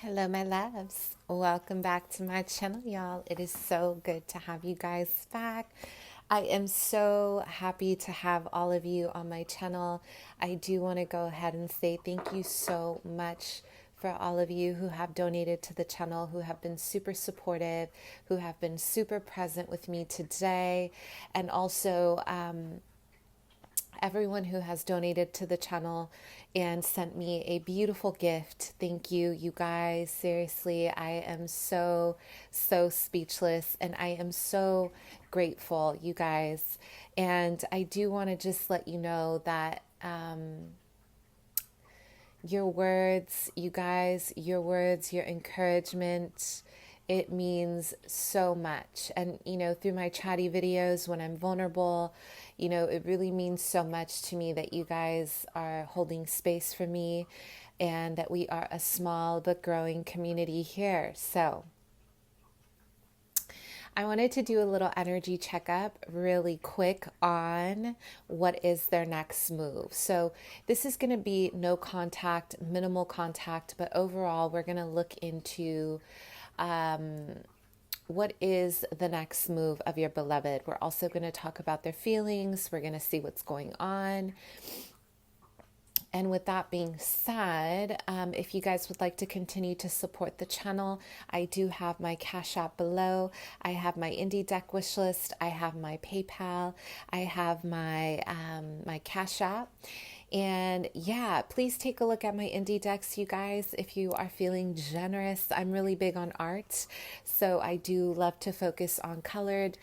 Hello, my loves. Welcome back to my channel, y'all. It is so good to have you guys back. I am so happy to have all of you on my channel. I do want to go ahead and say thank you so much for all of you who have donated to the channel, who have been super supportive, who have been super present with me today, and also everyone who has donated to the channel and sent me a beautiful gift. Thank you, you guys. Seriously, I am so speechless, and I am so grateful, you guys. And I do want to just let you know that your words, you guys, your words, your encouragement, it means so much. And, through my chatty videos when I'm vulnerable, it really means so much to me that you guys are holding space for me and that we are a small but growing community here. So I wanted to do a little energy checkup really quick on what is their next move. So this is going to be no contact, minimal contact, but overall we're going to look into what is the next move of your beloved. We're also going to talk about their feelings. We're going to see what's going on. And with that being said, if you guys would like to continue to support the channel, I do have my Cash App below. I have my indie deck wish list. I have my PayPal. I have my my Cash App. And yeah, please take a look at my indie decks, you guys, if you are feeling generous. I'm really big on art, so I do love to focus on colored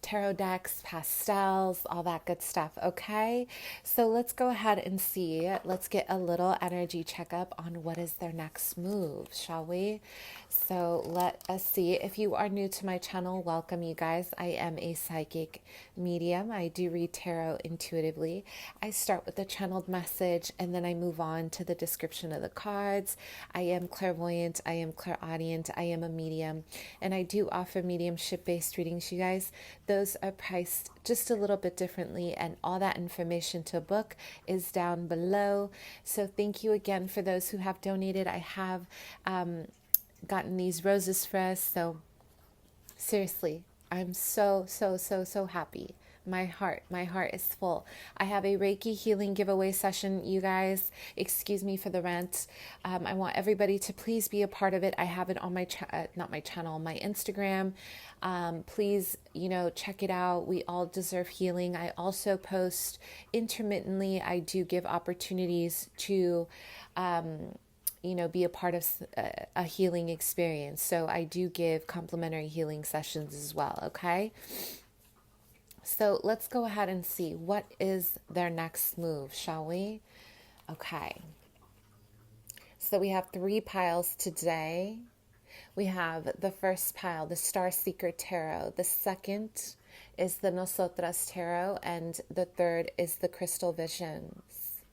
tarot decks, pastels, all that good stuff, okay? So let's go ahead and see. Let's get a little energy checkup on what is their next move, shall we? So let us see. If you are new to my channel, welcome, you guys. I am a psychic medium. I do read tarot intuitively. I start with the channeled message and then I move on to the description of the cards. I am clairvoyant. I am clairaudient. I am a medium, and I do offer mediumship based readings, you guys. Those are priced just a little bit differently, and all that information to book is down below. So thank you again for those who have donated. I have gotten these roses for us. So seriously, I'm so happy. My heart is full. I have a Reiki healing giveaway session, you guys. Excuse me for the rant. I want everybody to please be a part of it. I have it on my not my channel, my Instagram. Please, check it out. We all deserve healing. I also post intermittently. I do give opportunities to be a part of a healing experience. So I do give complimentary healing sessions as well, okay? So let's go ahead and see what is their next move, shall we? Okay. So we have 3 piles today. We have the first pile, the Star Seeker Tarot. The second is the Nosotras Tarot, and the third is the Crystal Visions.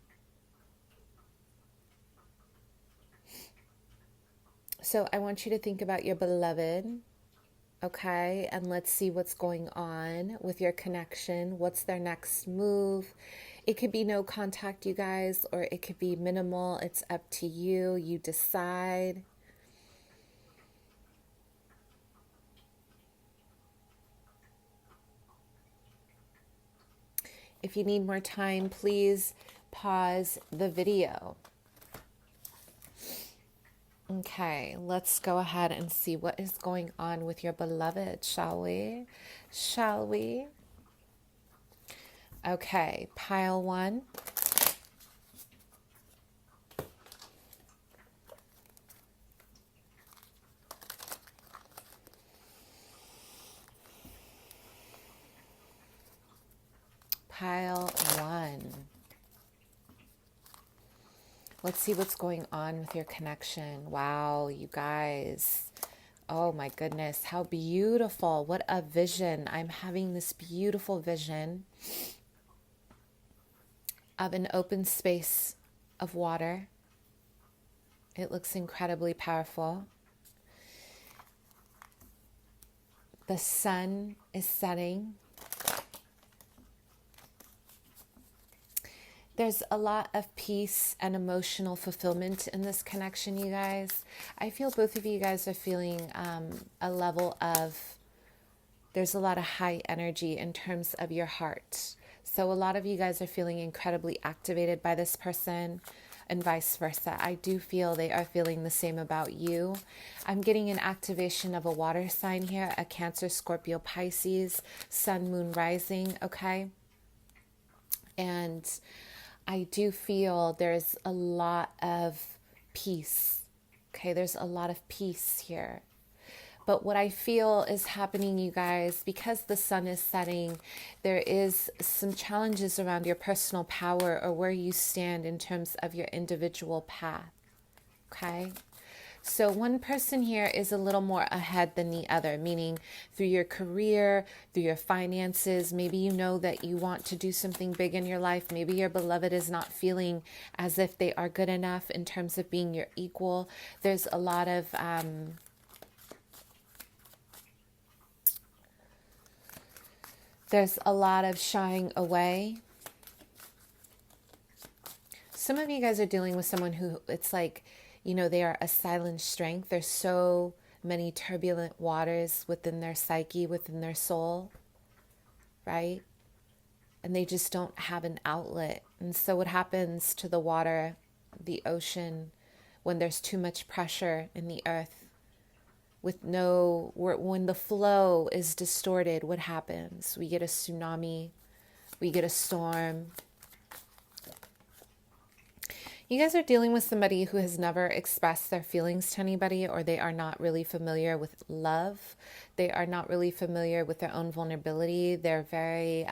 So I want you to think about your beloved, okay? And let's see what's going on with your connection. What's their next move? It could be no contact, you guys, or it could be minimal. It's up to you. You decide. If you need more time, please pause the video. Okay, let's go ahead and see what is going on with your beloved, shall we? Shall we? Okay, pile 1. Pile 1. Let's see what's going on with your connection. Wow, you guys. Oh my goodness, how beautiful. What a vision. I'm having this beautiful vision of an open space of water. It looks incredibly powerful. The sun is setting. There's a lot of peace and emotional fulfillment in this connection, you guys. I feel both of you guys are feeling a level of, there's a lot of high energy in terms of your heart. So a lot of you guys are feeling incredibly activated by this person and vice versa. I do feel they are feeling the same about you. I'm getting an activation of a water sign here, a Cancer, Scorpio, Pisces, Sun, Moon, Rising, okay? And I do feel there's a lot of peace, okay? There's a lot of peace here. But what I feel is happening, you guys, because the sun is setting, there is some challenges around your personal power or where you stand in terms of your individual path, okay? So one person here is a little more ahead than the other, meaning through your career, through your finances. Maybe you know that you want to do something big in your life. Maybe your beloved is not feeling as if they are good enough in terms of being your equal. There's a lot of shying away. Some of you guys are dealing with someone who, it's like, you know, they are a silent strength. There's so many turbulent waters within their psyche, within their soul, right? And they just don't have an outlet. And so what happens to the water, the ocean, when there's too much pressure in the earth? When the flow is distorted, what happens? We get a tsunami, we get a storm. You guys are dealing with somebody who has never expressed their feelings to anybody, or they are not really familiar with love. They are not really familiar with their own vulnerability. They're very,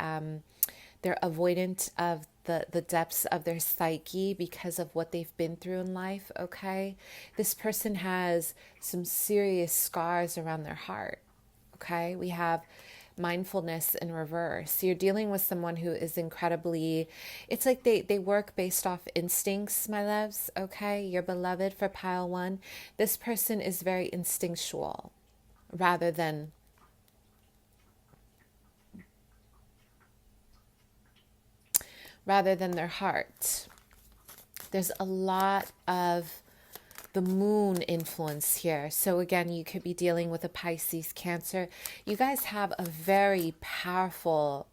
they're avoidant of the depths of their psyche because of what they've been through in life, okay? This person has some serious scars around their heart, okay? We have mindfulness in reverse. You're dealing with someone who is incredibly, it's like they work based off instincts, my loves, okay? Your beloved for pile one. This person is very instinctual rather than their heart. There's a lot of the moon influence here. So again, you could be dealing with a Pisces, Cancer. You guys have a very powerful,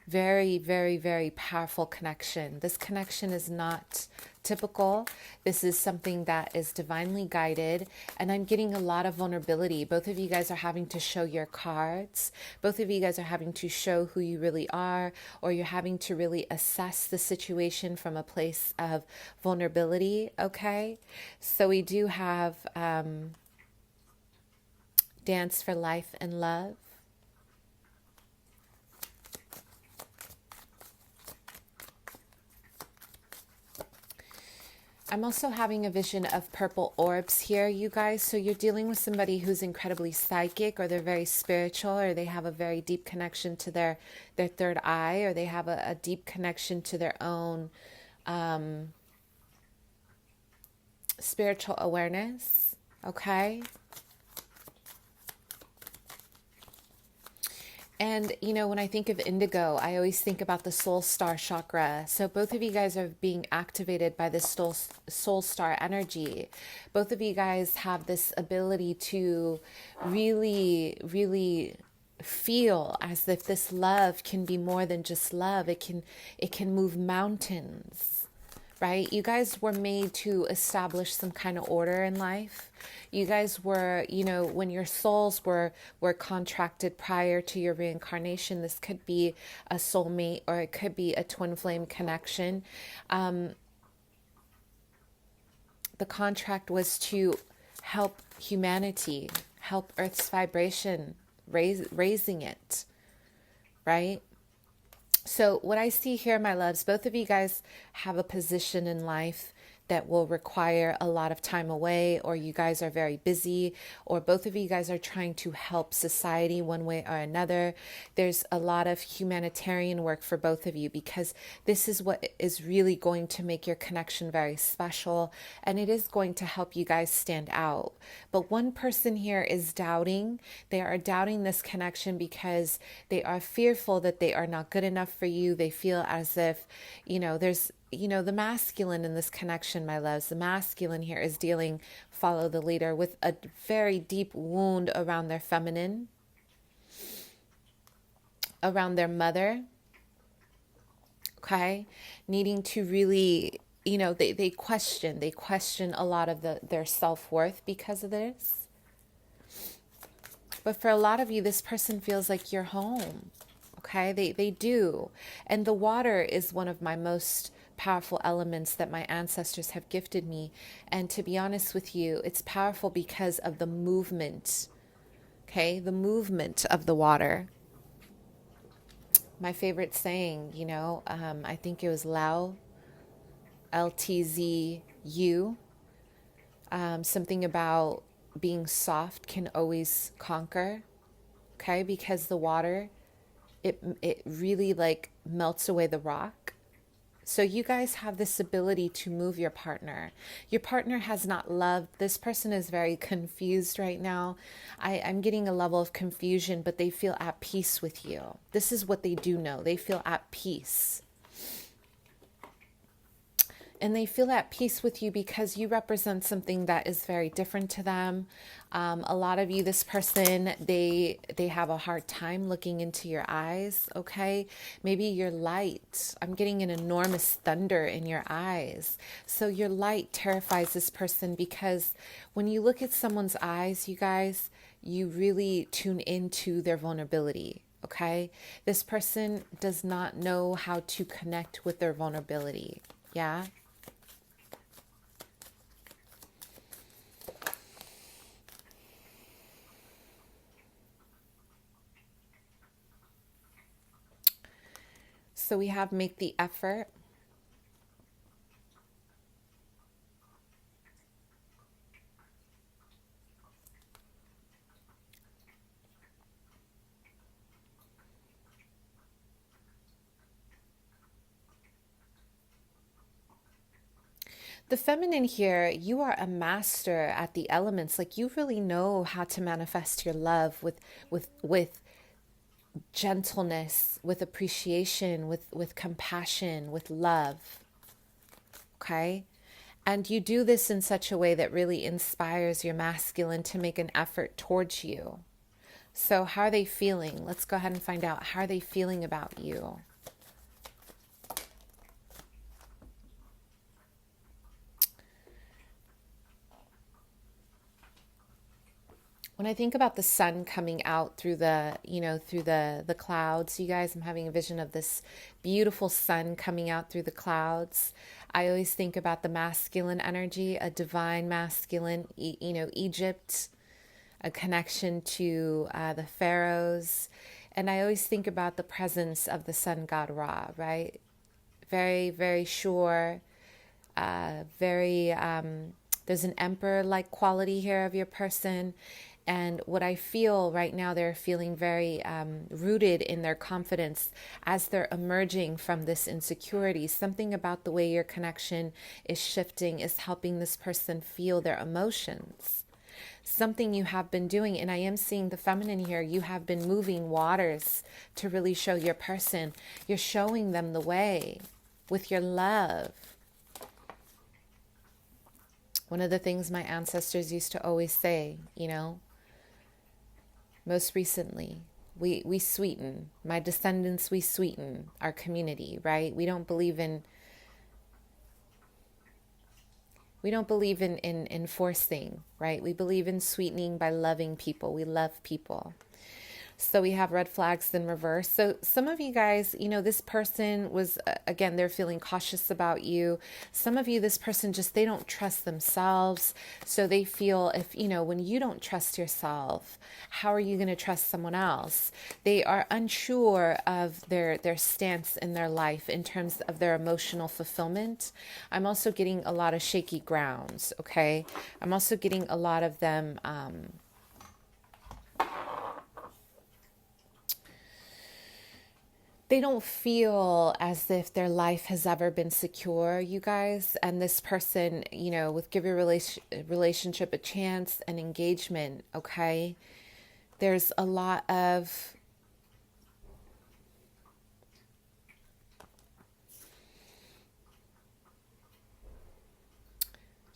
very, very, very powerful connection. This connection is not typical. This is something that is divinely guided, and I'm getting a lot of vulnerability. Both of you guys are having to show your cards. Both of you guys are having to show who you really are, or you're having to really assess the situation from a place of vulnerability, okay? So we do have Dance for Life and Love. I'm also having a vision of purple orbs here, you guys. So you're dealing with somebody who's incredibly psychic, or they're very spiritual, or they have a very deep connection to their third eye, or they have a deep connection to their own spiritual awareness, okay? And, you know, when I think of indigo, I always think about the soul star chakra. So both of you guys are being activated by this soul star energy. Both of you guys have this ability to really, really feel as if this love can be more than just love. It can move mountains, right? You guys were made to establish some kind of order in life. You guys were, you know, when your souls were contracted prior to your reincarnation, this could be a soulmate, or it could be a twin flame connection. The contract was to help humanity, help Earth's vibration, raising it, right? So what I see here, my loves, both of you guys have a position in life that will require a lot of time away, or you guys are very busy, or both of you guys are trying to help society one way or another. There's a lot of humanitarian work for both of you, because this is what is really going to make your connection very special, and it is going to help you guys stand out. But one person here is doubting. They are doubting this connection because they are fearful that they are not good enough for you. They feel as if, you know, there's the masculine in this connection, my loves, the masculine here is dealing, follow the leader, with a very deep wound around their feminine, around their mother, okay? Needing to really, they question a lot of their self-worth because of this. But for a lot of you, this person feels like you're home, okay? They do. And the water is one of my most powerful elements that my ancestors have gifted me. And to be honest with you, it's powerful because of the movement, okay? The movement of the water. My favorite saying, I think it was Lao, LTZU, something about being soft can always conquer, okay? Because the water, it really like melts away the rock. So you guys have this ability to move your partner. Your partner has not loved. This person is very confused right now. I'm getting a level of confusion, but they feel at peace with you. This is what they do know. They feel at peace. And they feel at peace with you because you represent something that is very different to them. A lot of you, this person, they have a hard time looking into your eyes, okay? Maybe your light. I'm getting an enormous thunder in your eyes. So your light terrifies this person because when you look at someone's eyes, you guys, you really tune into their vulnerability, okay? This person does not know how to connect with their vulnerability, yeah? So we have make the effort. The feminine here, you are a master at the elements. Like you really know how to manifest your love with gentleness, with appreciation, with compassion, with love. Okay? And you do this in such a way that really inspires your masculine to make an effort towards you. So how are they feeling? Let's go ahead and find out. How are they feeling about you? When I think about the sun coming out through the clouds, you guys, I'm having a vision of this beautiful sun coming out through the clouds. I always think about the masculine energy, a divine masculine, Egypt, a connection to the pharaohs. And I always think about the presence of the sun god Ra, right? Very, very sure, there's an emperor-like quality here of your person. And what I feel right now, they're feeling very rooted in their confidence as they're emerging from this insecurity. Something about the way your connection is shifting is helping this person feel their emotions. Something you have been doing, and I am seeing the feminine here, you have been moving waters to really show your person. You're showing them the way with your love. One of the things my ancestors used to always say, most recently, we sweeten, my descendants, we sweeten our community, right? We don't believe in forcing, right? We believe in sweetening by loving people. We love people. So we have red flags in reverse. So some of you guys, this person was, again, they're feeling cautious about you. Some of you, this person they don't trust themselves. So they feel when you don't trust yourself, how are you going to trust someone else? They are unsure of their stance in their life in terms of their emotional fulfillment. I'm also getting a lot of shaky grounds, okay? I'm also getting a lot of them, they don't feel as if their life has ever been secure, you guys. And this person, with give your relationship a chance and engagement, okay? There's a lot of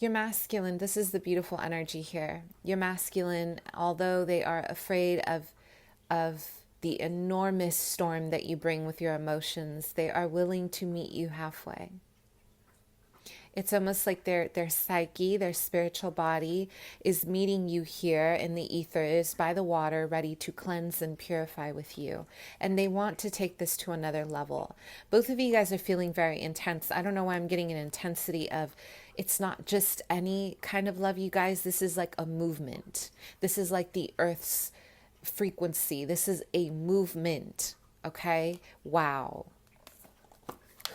Your masculine, this is the beautiful energy here. Your masculine, although they are afraid of the enormous storm that you bring with your emotions, they are willing to meet you halfway. It's almost like their psyche, their spiritual body is meeting you here in the ethers by the water, ready to cleanse and purify with you. And they want to take this to another level. Both of you guys are feeling very intense. I don't know why I'm getting an intensity of, it's not just any kind of love, you guys. This is like a movement. This is like the earth's frequency. This is a movement. Okay? Wow.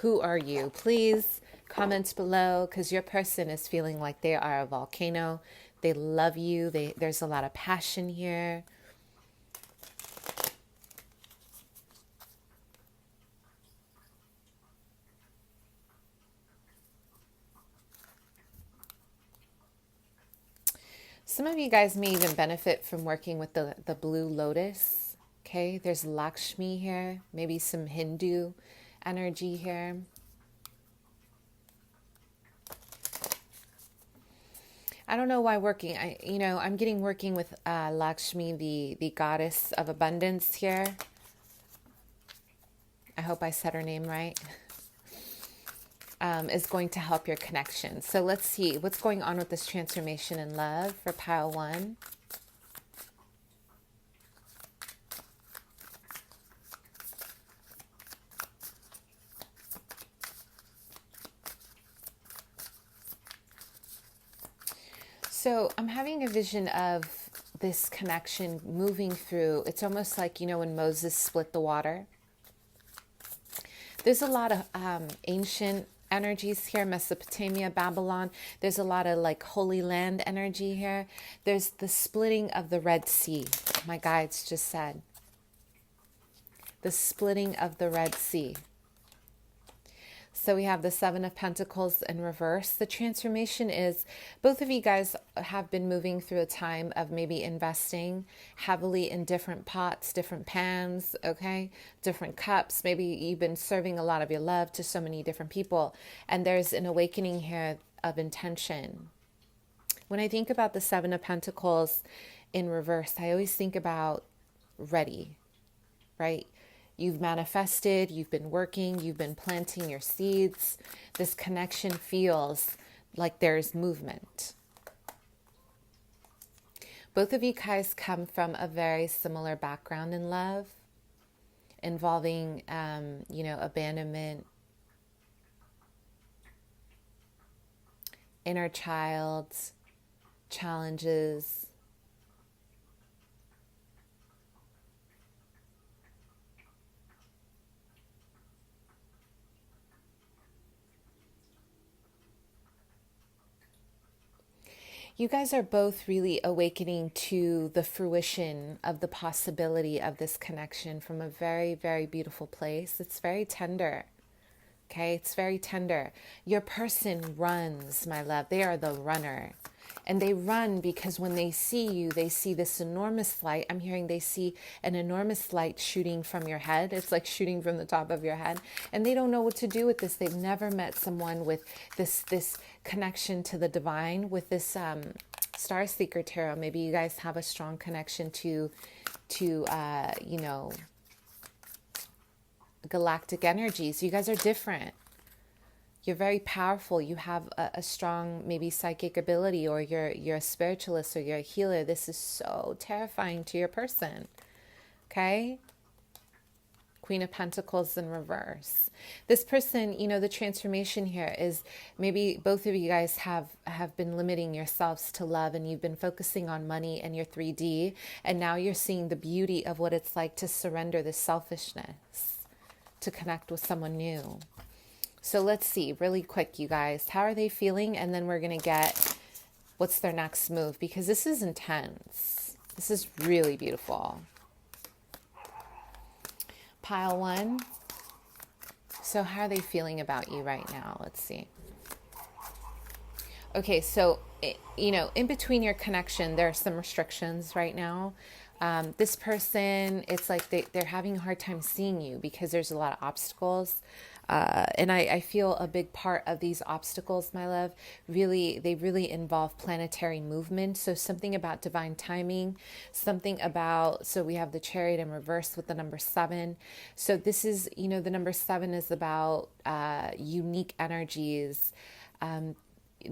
Who are you? Please comment below, because your person is feeling like they are a volcano. They love you. There's a lot of passion here. Some of you guys may even benefit from working with the blue lotus. Okay, there's Lakshmi here, maybe some Hindu energy here. I don't know why working, I'm getting working with Lakshmi, the goddess of abundance here. I hope I said her name right. Is going to help your connection. So let's see what's going on with this transformation in love for pile 1. So I'm having a vision of this connection moving through. It's almost like, when Moses split the water. There's a lot of ancient energies here, Mesopotamia, Babylon. There's a lot of like Holy Land energy here. There's the splitting of the Red Sea. My guides just said. The splitting of the Red Sea. So we have the Seven of Pentacles in reverse. The transformation is, both of you guys have been moving through a time of maybe investing heavily in different pots, different pans, okay? Different cups. Maybe you've been serving a lot of your love to so many different people. And there's an awakening here of intention. When I think about the Seven of Pentacles in reverse, I always think about ready, right? You've manifested, you've been working, you've been planting your seeds. This connection feels like there's movement. Both of you guys come from a very similar background in love, involving, abandonment, inner child, challenges. You guys are both really awakening to the fruition of the possibility of this connection from a very, very beautiful place. It's very tender. Okay, it's very tender. Your person runs, my love. They are the runner. And they run because when they see you, they see this enormous light. I'm hearing they see an enormous light shooting from your head. It's like shooting from the top of your head. And they don't know what to do with this. They've never met someone with this connection to the divine, with this Star Seeker Tarot. Maybe you guys have a strong connection to galactic energies. You guys are different. You're very powerful. You have a strong, maybe psychic ability, or you're a spiritualist, or you're a healer. This is so terrifying to your person. Okay? Queen of Pentacles in reverse. This person, the transformation here is maybe both of you guys have been limiting yourselves to love, and you've been focusing on money and your 3D, and now you're seeing the beauty of what it's like to surrender the selfishness, to connect with someone new. So let's see really quick, you guys, how are they feeling? And then we're going to get what's their next move, because this is intense. This is really beautiful. Pile 1. So how are they feeling about you right now? Let's see. Okay, so, in between your connection, there are some restrictions right now. This person, it's like they're having a hard time seeing you because there's a lot of obstacles. And I feel a big part of these obstacles, my love, they really involve planetary movement. So something about divine timing, something about, so we have the Chariot in reverse with the number 7. So this is, the number 7 is about unique energies,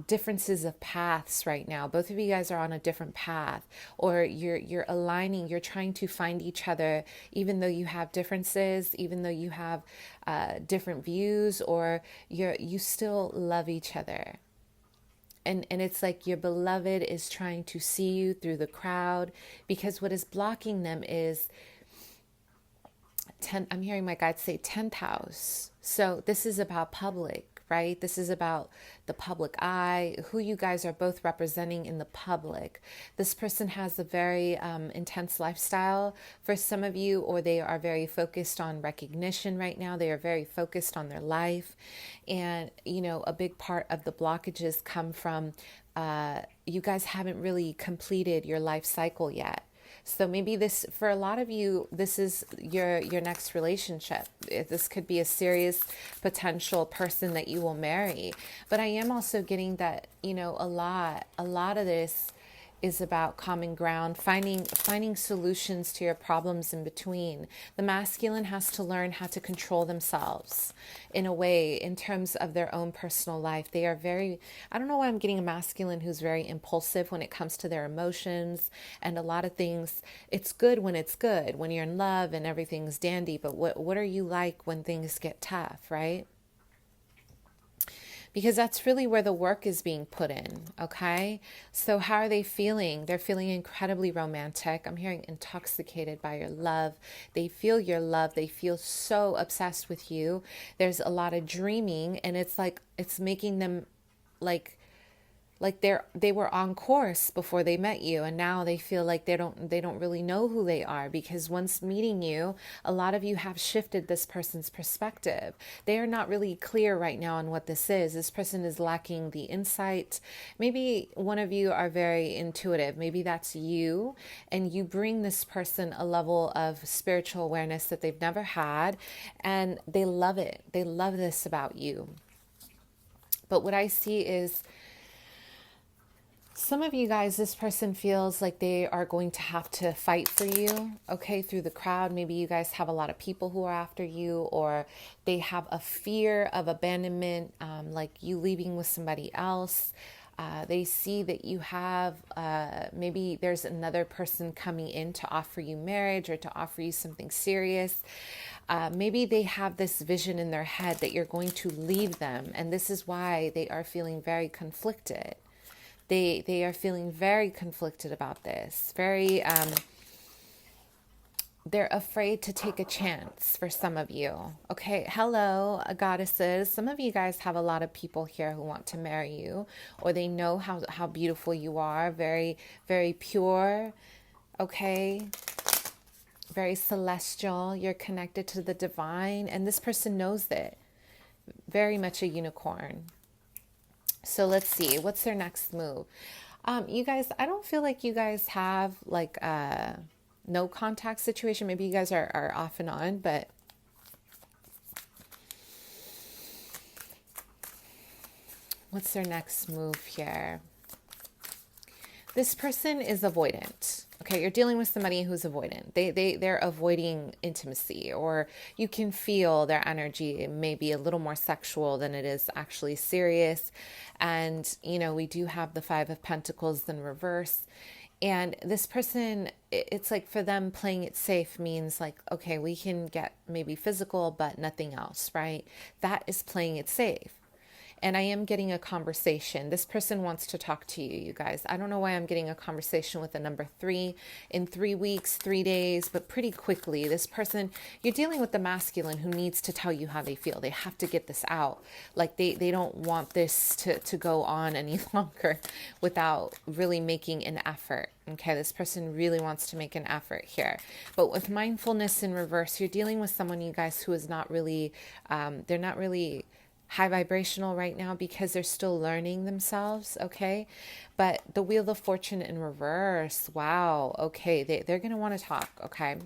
differences of paths right now. Both of you guys are on a different path, or you're aligning, you're trying to find each other, even though you have differences, even though you have different views, or you still love each other. And it's like your beloved is trying to see you through the crowd, because what is blocking them is I'm hearing my guides say 10th house. So this is about public, right? This is about the public eye, who you guys are both representing in the public. This person has a very intense lifestyle for some of you, or they are very focused on recognition right now. They are very focused on their life. And, a big part of the blockages come from you guys haven't really completed your life cycle yet. So maybe this, for a lot of you, this is your next relationship. This could be a serious potential person that you will marry. But I am also getting that, a lot of this is about common ground, finding solutions to your problems in between. The masculine has to learn how to control themselves in a way, in terms of their own personal life. They are very, I don't know why I'm getting a masculine who's very impulsive when it comes to their emotions and a lot of things. It's good when it's good, when you're in love and everything's dandy, but what are you like when things get tough, right? Because that's really where the work is being put in, okay? So how are they feeling? They're feeling incredibly romantic. I'm hearing intoxicated by your love. They feel your love. They feel so obsessed with you. There's a lot of dreaming, and it's like, it's making them like they were on course before they met you, and now they feel like they don't really know who they are, because once meeting you, a lot of you have shifted this person's perspective. They are not really clear right now on what this is. This person is lacking the insight. Maybe one of you are very intuitive. Maybe that's you, and you bring this person a level of spiritual awareness that they've never had, and they love it. They love this about you. But what I see is, some of you guys, this person feels like they are going to have to fight for you, okay, through the crowd. Maybe you guys have a lot of people who are after you, or they have a fear of abandonment, like you leaving with somebody else. They see that you have, maybe there's another person coming in to offer you marriage or to offer you something serious. Maybe they have this vision in their head that you're going to leave them, and this is why they are feeling very conflicted. They are feeling very conflicted about this. Very, they're afraid to take a chance for some of you. Okay, hello, goddesses. Some of you guys have a lot of people here who want to marry you, or they know how beautiful you are. Very, very pure. Okay, very celestial. You're connected to the divine, and this person knows it. Very much a unicorn. So let's see, what's their next move? You guys, I don't feel like you guys have like a no contact situation. Maybe you guys are off and on, but what's their next move here? This person is avoidant. Okay, you're dealing with somebody who's avoidant. They're avoiding intimacy, or you can feel their energy. It may be a little more sexual than it is actually serious. And, we do have the 5 of Pentacles in reverse. And this person, it's like for them, playing it safe means like, okay, we can get maybe physical, but nothing else, right? That is playing it safe. And I am getting a conversation. This person wants to talk to you, you guys. I don't know why I'm getting a conversation with the number 3 in 3 weeks, 3 days, but pretty quickly. This person, you're dealing with the masculine who needs to tell you how they feel. They have to get this out. Like they don't want this to go on any longer without really making an effort. Okay, this person really wants to make an effort here. But with mindfulness in reverse, you're dealing with someone, you guys, who is not really, they're not really high vibrational right now, because they're still learning themselves, okay? But the Wheel of Fortune in reverse, wow, okay, they're going to want to talk, okay?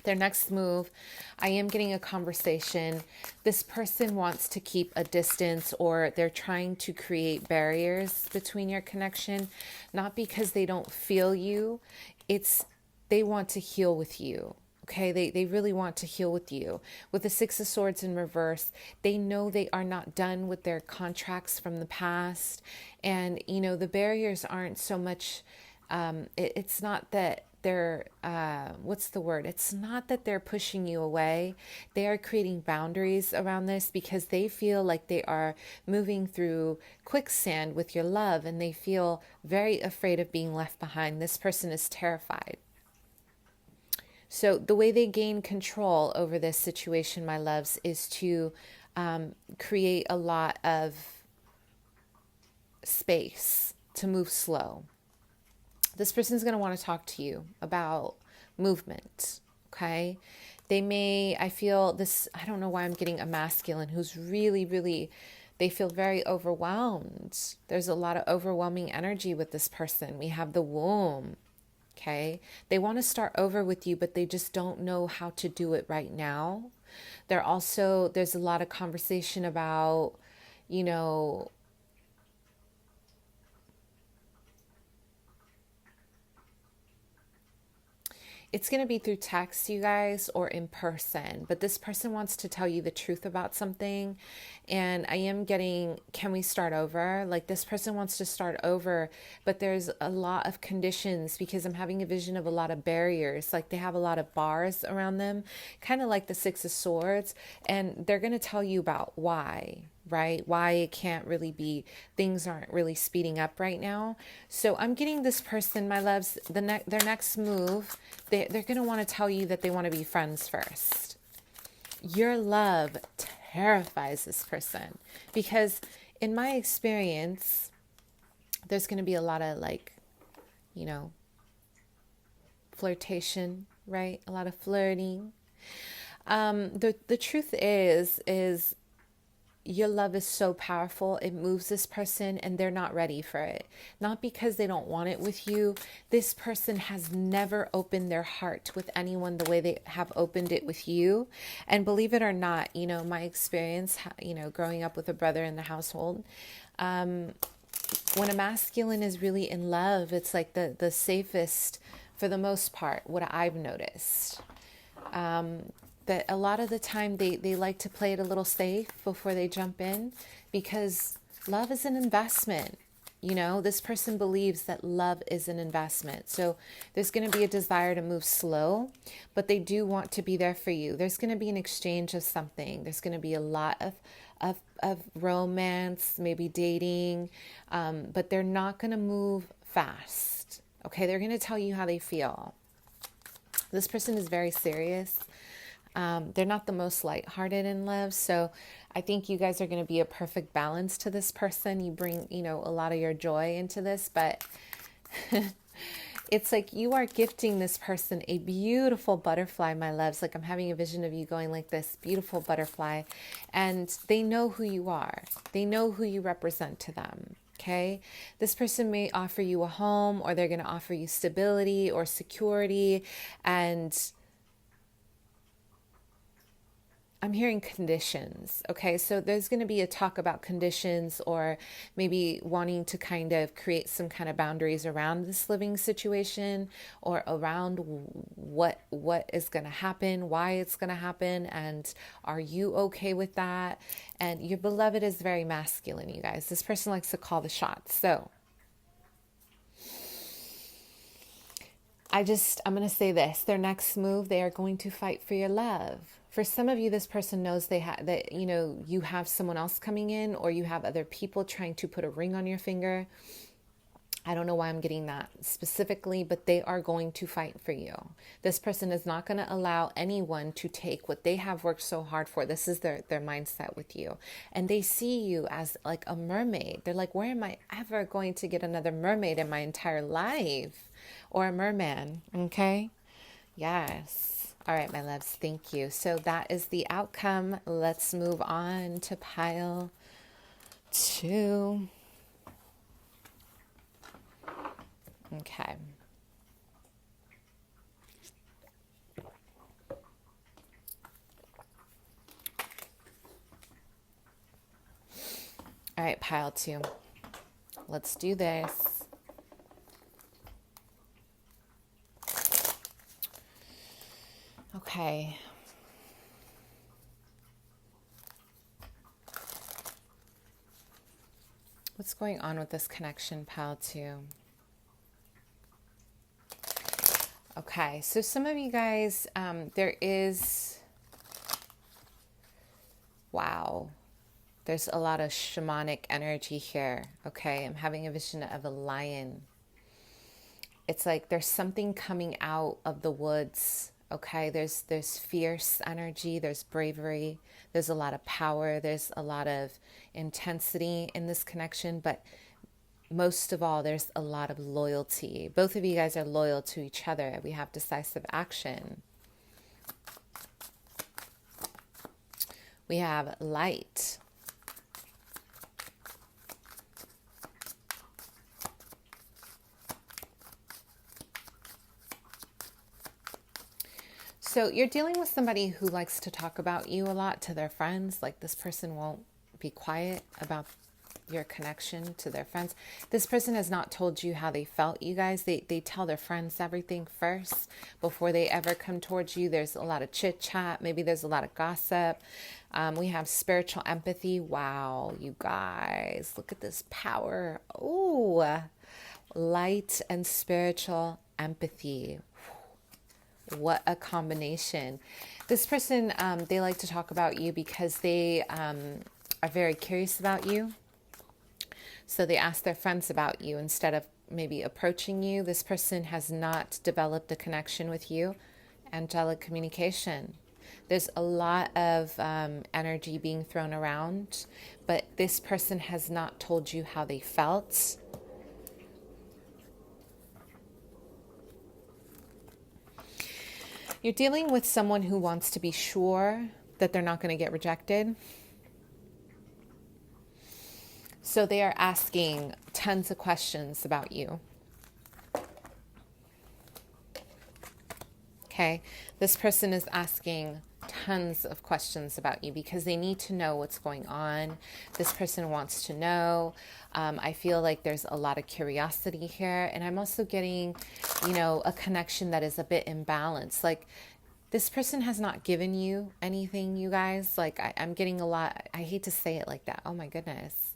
Their next move, I am getting a conversation. This person wants to keep a distance, or they're trying to create barriers between your connection, not because they don't feel you. It's they want to heal with you. Okay, they really want to heal with you. With the Six of Swords in reverse, they know they are not done with their contracts from the past. And, you know, the barriers aren't so much, it's not that they're, what's the word? It's not that they're pushing you away. They are creating boundaries around this because they feel like they are moving through quicksand with your love, and they feel very afraid of being left behind. This person is terrified. So the way they gain control over this situation, my loves, is to create a lot of space, to move slow. This person is going to want to talk to you about movement, okay? They may, I feel this, I don't know why I'm getting a masculine who's really, really, they feel very overwhelmed. There's a lot of overwhelming energy with this person. We have the womb. Okay, they want to start over with you, but they just don't know how to do it right now. There's a lot of conversation about, you know, it's going to be through text, you guys, or in person. But this person wants to tell you the truth about something. And I am getting, can we start over? Like, this person wants to start over, but there's a lot of conditions because I'm having a vision of a lot of barriers. Like, they have a lot of bars around them, kind of like the Six of Swords. And they're going to tell you about why. Right? Why it can't really be, things aren't really speeding up right now. So I'm getting this person, my loves, their next move, they're going to want to tell you that they want to be friends first. Your love terrifies this person because in my experience, there's going to be a lot of, like, you know, flirtation, right? A lot of flirting. The truth is your love is so powerful. It moves this person and they're not ready for it. Not because they don't want it with you. This person has never opened their heart with anyone the way they have opened it with you. And believe it or not, you know, my experience, you know, growing up with a brother in the household, when a masculine is really in love, it's like the safest for the most part, what I've noticed. That a lot of the time they like to play it a little safe before they jump in because love is an investment. You know, this person believes that love is an investment. So there's going to be a desire to move slow, but they do want to be there for you. There's going to be an exchange of something. There's going to be a lot of romance, maybe dating, but they're not going to move fast. Okay, they're going to tell you how they feel. This person is very serious. They're not the most lighthearted in love. So I think you guys are going to be a perfect balance to this person. You bring, you know, a lot of your joy into this, but it's like you are gifting this person a beautiful butterfly, my loves. Like, I'm having a vision of you going like this, beautiful butterfly, and they know who you are. They know who you represent to them. Okay, this person may offer you a home, or they're going to offer you stability or security, and I'm hearing conditions. Okay, so there's going to be a talk about conditions, or maybe wanting to kind of create some kind of boundaries around this living situation, or around what is going to happen, why it's going to happen, and are you okay with that? And your beloved is very masculine, you guys. This person likes to call the shots. So I'm going to say this. Their next move, they are going to fight for your love. For some of you, this person knows that, you know, you have someone else coming in, or you have other people trying to put a ring on your finger. I don't know why I'm getting that specifically, but they are going to fight for you. This person is not going to allow anyone to take what they have worked so hard for. This is their mindset with you. And they see you as like a mermaid. They're like, where am I ever going to get another mermaid in my entire life? Or a merman, okay? Yes. All right, my loves, thank you. So that is the outcome. Let's move on to pile 2. Okay. pile 2. Let's do this. Okay. What's going on with this connection, pile 2? Okay, so some of you guys, there is, wow, there's a lot of shamanic energy here. Okay, I'm having a vision of a lion. It's like there's something coming out of the woods. Okay, there's fierce energy, there's bravery, there's a lot of power, there's a lot of intensity in this connection, but most of all, there's a lot of loyalty. Both of you guys are loyal to each other. We have decisive action. We have light. So you're dealing with somebody who likes to talk about you a lot to their friends. Like this person won't be quiet about your connection to their friends. This person has not told you how they felt, you guys. They tell their friends everything first before they ever come towards you. There's a lot of chit chat. Maybe there's a lot of gossip. We have spiritual empathy. Wow, you guys, look at this power. Ooh, light and spiritual empathy. What a combination. This person, they like to talk about you because they are very curious about you. So they ask their friends about you instead of maybe approaching you. This person has not developed a connection with you. Angelic communication. There's a lot of energy being thrown around, but this person has not told you how they felt. You're dealing with someone who wants to be sure that they're not going to get rejected. So they are asking tons of questions about you. Okay, this person is asking tons of questions about you because they need to know what's going on. This person wants to know. I feel like there's a lot of curiosity here. And I'm also getting, a connection that is a bit imbalanced. Like this person has not given you anything, you guys. Like I'm getting a lot. I hate to say it like that. Oh my goodness.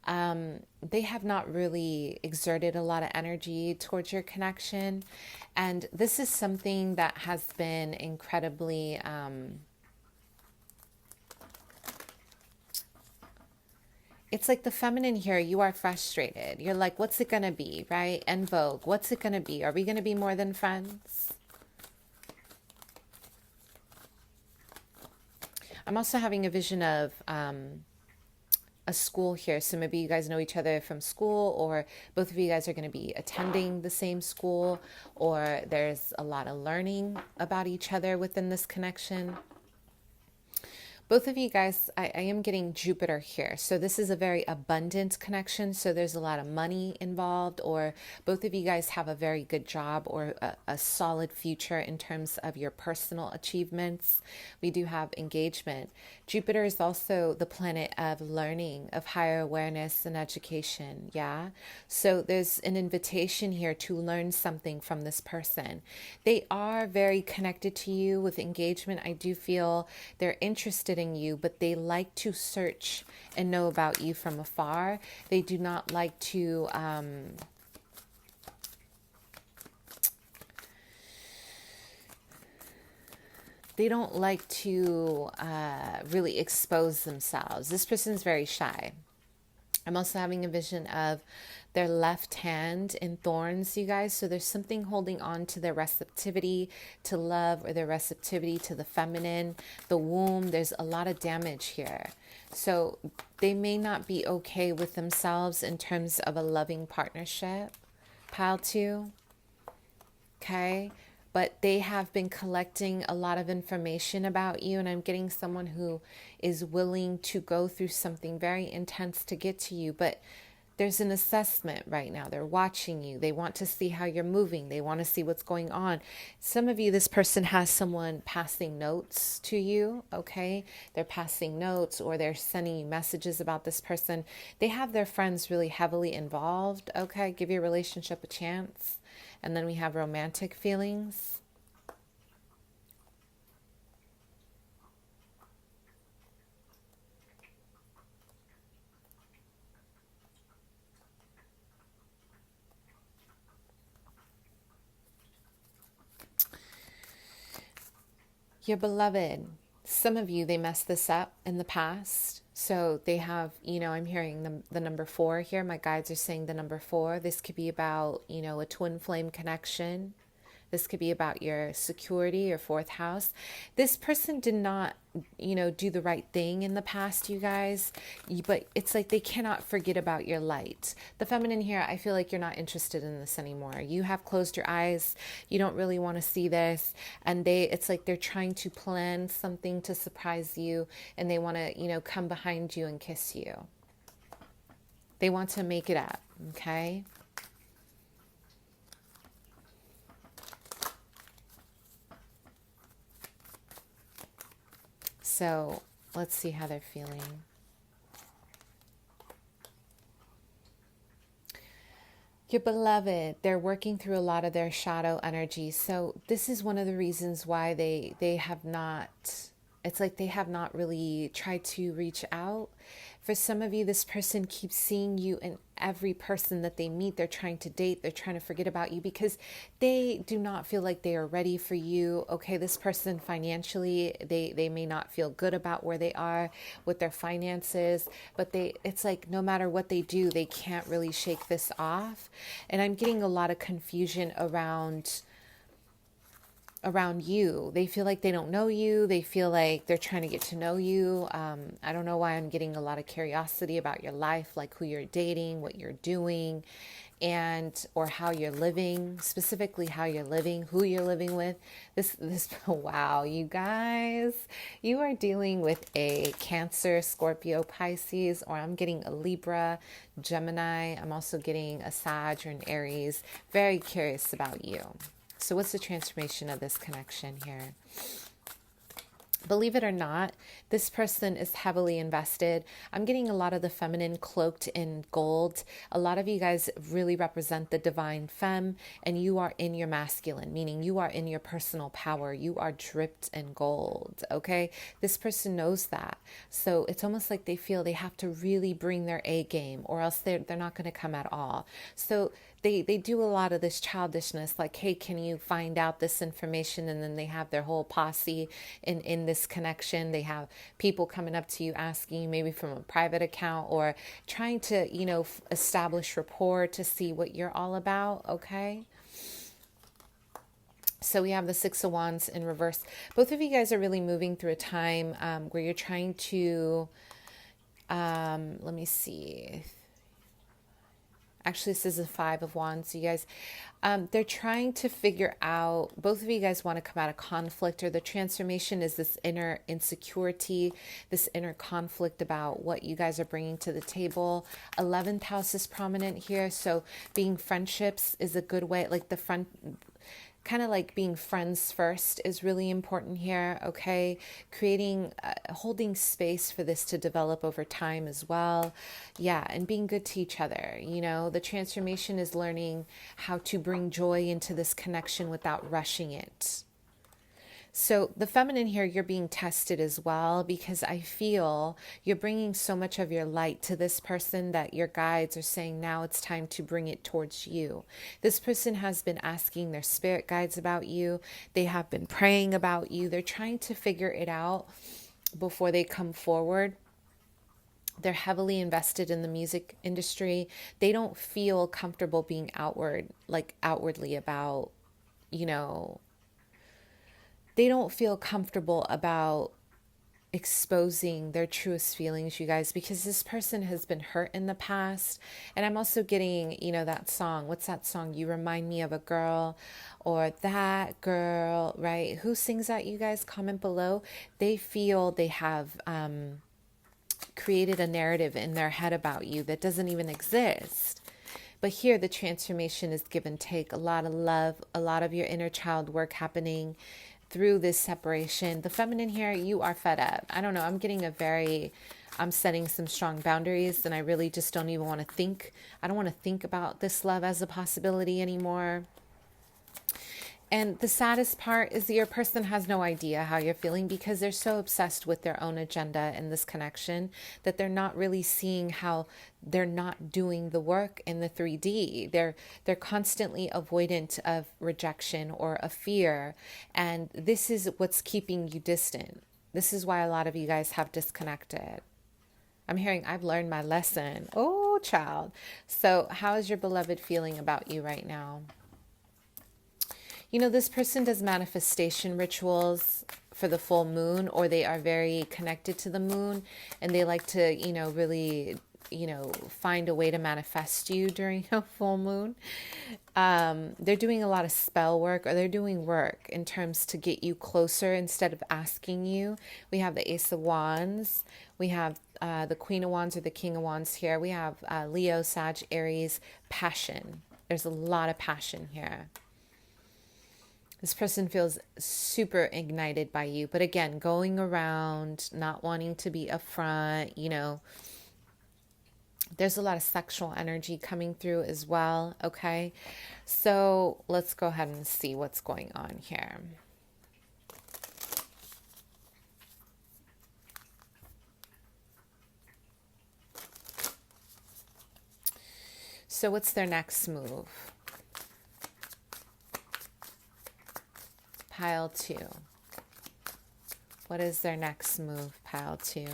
They have not really exerted a lot of energy towards your connection. And this is something that has been incredibly, it's like the feminine here, you are frustrated. You're like, what's it going to be, right? En vogue, what's it going to be? Are we going to be more than friends? I'm also having a vision of, a school here. So maybe you guys know each other from school, or both of you guys are going to be attending the same school, or there's a lot of learning about each other within this connection. Both of you guys, I am getting Jupiter here. So this is a very abundant connection. So there's a lot of money involved, or both of you guys have a very good job or a solid future in terms of your personal achievements. We do have engagement. Jupiter is also the planet of learning, of higher awareness and education. Yeah. So there's an invitation here to learn something from this person. They are very connected to you with engagement. I do feel they're interested in you, but they like to search and know about you from afar. They do not like to they don't like to really expose themselves. This person's very shy. I'm also having a vision of their left hand in thorns, you guys. So there's something holding on to their receptivity to love, or their receptivity to the feminine, the womb. There's a lot of damage here. So they may not be okay with themselves in terms of a loving partnership. Pile 2. Okay. But they have been collecting a lot of information about you. And I'm getting someone who is willing to go through something very intense to get to you. But there's an assessment right now. They're watching you. They want to see how you're moving. They want to see what's going on. Some of you, this person has someone passing notes to you, okay? They're passing notes or they're sending you messages about this person. They have their friends really heavily involved, okay? Give your relationship a chance. And then we have romantic feelings. Your beloved, some of you, they messed this up in the past. So they have, I'm hearing the number 4 here. My guides are saying the number 4. This could be about, a twin flame connection. This could be about your security, your 4th house. This person did not, do the right thing in the past, you guys. But it's like they cannot forget about your light. The feminine here, I feel like you're not interested in this anymore. You have closed your eyes. You don't really want to see this. And it's like they're trying to plan something to surprise you. And they want to, come behind you and kiss you. They want to make it up, okay? So let's see how they're feeling. Your beloved, they're working through a lot of their shadow energy. So this is one of the reasons why they have not, it's like they have not really tried to reach out. For some of you, this person keeps seeing you in every person that they meet. They're trying to date. They're trying to forget about you because they do not feel like they are ready for you. Okay, this person financially, they may not feel good about where they are with their finances, but it's like no matter what they do, they can't really shake this off. And I'm getting a lot of confusion around you. They feel like they don't know you. They feel like they're trying to get to know you. I don't know why I'm getting a lot of curiosity about your life, like who you're dating, what you're doing, or how you're living, specifically how you're living, who you're living with. This, wow, you guys, you are dealing with a Cancer, Scorpio, Pisces, or I'm getting a Libra, Gemini. I'm also getting a Sag or an Aries. Very curious about you. So what's the transformation of this connection here? Believe it or not, this person is heavily invested. I'm getting a lot of the feminine cloaked in gold. A lot of you guys really represent the divine femme, and you are in your masculine, meaning you are in your personal power. You are dripped in gold, okay? This person knows that. So it's almost like they feel they have to really bring their A game or else they're not going to come at all. So they do a lot of this childishness, like, hey, can you find out this information? And then they have their whole posse in this connection. They have people coming up to you asking you maybe from a private account or trying to, establish rapport to see what you're all about, okay? So we have the 6 of Wands in reverse. Both of you guys are really moving through a time where you're trying to, let me see. Actually, this is a 5 of Wands. So you guys, they're trying to figure out, both of you guys want to come out of conflict, or the transformation is this inner insecurity, this inner conflict about what you guys are bringing to the table. 11th house is prominent here. So being friendships is a good way, like the front, kind of like being friends first is really important here, okay? Creating, holding space for this to develop over time as well. Yeah, and being good to each other. The transformation is learning how to bring joy into this connection without rushing it. So the feminine here, you're being tested as well, because I feel you're bringing so much of your light to this person that your guides are saying now it's time to bring it towards you. This person has been asking their spirit guides about you. They have been praying about you. They're trying to figure it out before they come forward. They're heavily invested in the music industry. They don't feel comfortable being outwardly about, they don't feel comfortable about exposing their truest feelings, you guys, because this person has been hurt in the past. And I'm also getting, that song. What's that song? You Remind Me of a Girl, or That Girl, right? Who sings that, you guys? Comment below. They feel they have, created a narrative in their head about you that doesn't even exist. But here the transformation is give and take, a lot of love, a lot of your inner child work happening through this separation. The feminine here, you are fed up. I don't know, I'm setting some strong boundaries, and I really just don't even want to think. I don't want to think about this love as a possibility anymore. And the saddest part is that your person has no idea how you're feeling, because they're so obsessed with their own agenda in this connection that they're not really seeing how they're not doing the work in the 3D. They're constantly avoidant of rejection or a fear. And this is what's keeping you distant. This is why a lot of you guys have disconnected. I'm hearing, I've learned my lesson. Oh, child. So how is your beloved feeling about you right now? You know, this person does manifestation rituals for the full moon, or they are very connected to the moon, and they like to, really, find a way to manifest you during a full moon. They're doing a lot of spell work, or they're doing work in terms to get you closer instead of asking you. We have the Ace of Wands. We have the Queen of Wands or the King of Wands here. We have Leo, Sag, Aries, passion. There's a lot of passion here. This person feels super ignited by you. But again, going around, not wanting to be upfront, there's a lot of sexual energy coming through as well. Okay. So let's go ahead and see what's going on here. So what's their next move? Pile 2. What is their next move, pile 2?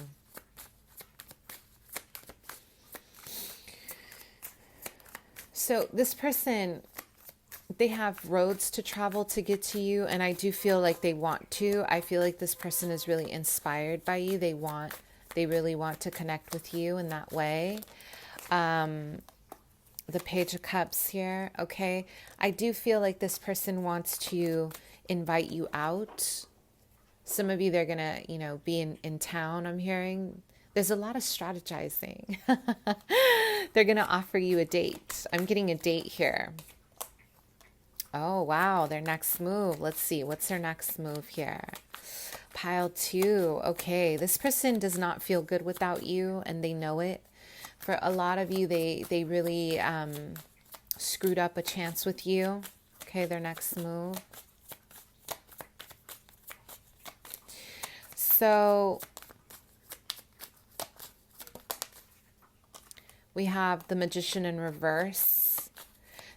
So this person, they have roads to travel to get to you, and I do feel like they want to. I feel like this person is really inspired by you. They really want to connect with you in that way. The Page of Cups here, okay? I do feel like this person wants to invite you out. Some of you, they're gonna, be in town, I'm hearing. There's a lot of strategizing. They're gonna offer you a date. I'm getting a date here. Oh, wow, their next move. Let's see, what's their next move here? Pile 2. Okay, this person does not feel good without you, and they know it. For a lot of you, they really screwed up a chance with you. Okay, their next move. So we have the Magician in reverse.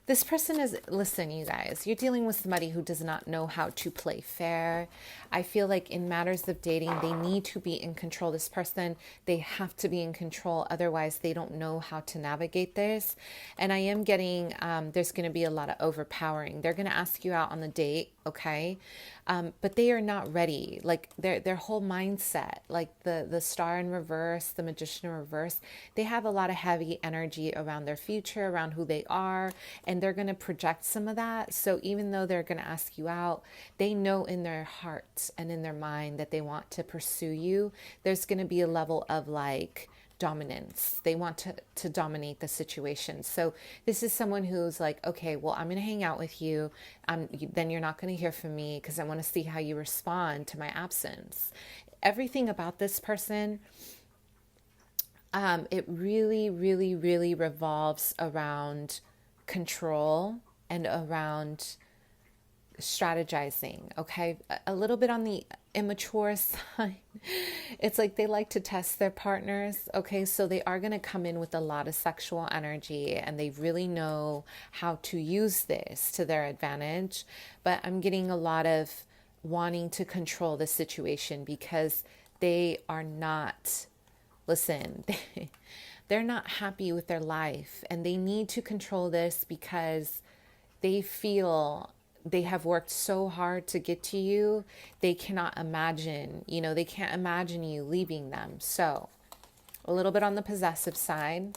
This person is, listen, you guys, you're dealing with somebody who does not know how to play fair. I feel like in matters of dating, they need to be in control. This person, they have to be in control. Otherwise, they don't know how to navigate this. And I am getting, there's going to be a lot of overpowering. They're going to ask you out on the date, okay? But they are not ready. Like their whole mindset, like the Star in reverse, the Magician in reverse, they have a lot of heavy energy around their future, around who they are, and they're going to project some of that. So even though they're going to ask you out, they know in their heart and in their mind that they want to pursue you. There's going to be a level of like dominance. They want to dominate the situation. So this is someone who's like, okay, well, I'm going to hang out with you. Then you're not going to hear from me because I want to see how you respond to my absence. Everything about this person, it really, really, really revolves around control and around strategizing. Okay, a little bit on the immature side. It's like they like to test their partners. Okay, so they are going to come in with a lot of sexual energy, and they really know how to use this to their advantage. But I'm getting a lot of wanting to control the situation because they are not, listen, they're not happy with their life, and they need to control this because they feel they have worked so hard to get to you. They cannot imagine, they can't imagine you leaving them. So a little bit on the possessive side.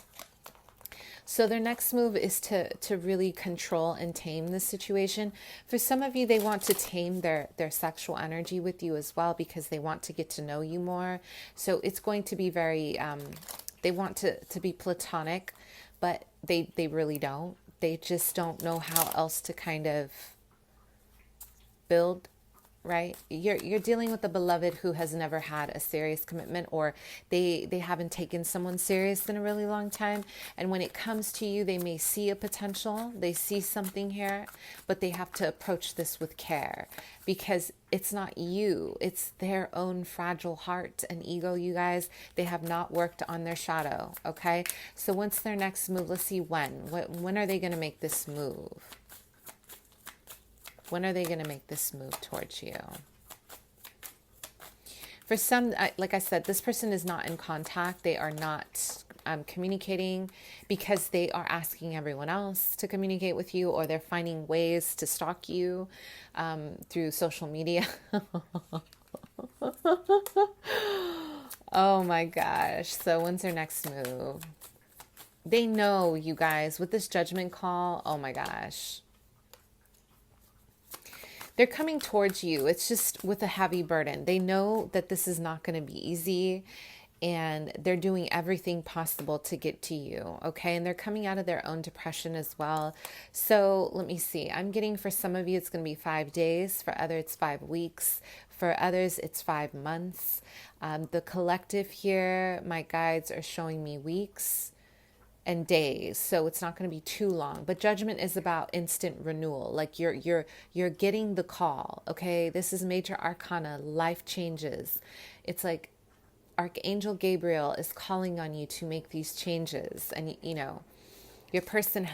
So their next move is to really control and tame the situation. For some of you, they want to tame their sexual energy with you as well because they want to get to know you more. So it's going to be very, they want to be platonic, but they really don't. They just don't know how else to kind of build, right? You're dealing with a beloved who has never had a serious commitment, or they haven't taken someone serious in a really long time. And when it comes to you, they may see a potential, they see something here, but they have to approach this with care because it's not you, it's their own fragile heart and ego, you guys. They have not worked on their shadow, okay? So what's their next move? Let's see when are they going to make this move? When are they going to make this move towards you? For some, like I said, this person is not in contact. They are not communicating because they are asking everyone else to communicate with you, or they're finding ways to stalk you through social media. Oh my gosh. So when's their next move? They know, you guys, with this judgment call, oh my gosh. They're coming towards you. It's just with a heavy burden. They know that this is not going to be easy, and they're doing everything possible to get to you, okay? And they're coming out of their own depression as well. So let me see. I'm getting, for some of you, it's going to be 5 days. For others, it's 5 weeks. For others, it's 5 months. The collective here, my guides are showing me weeks and days, so it's not going to be too long. But judgment is about instant renewal. Like you're getting the call, okay? This is major arcana, life changes. It's like Archangel Gabriel is calling on you to make these changes, and you know, your person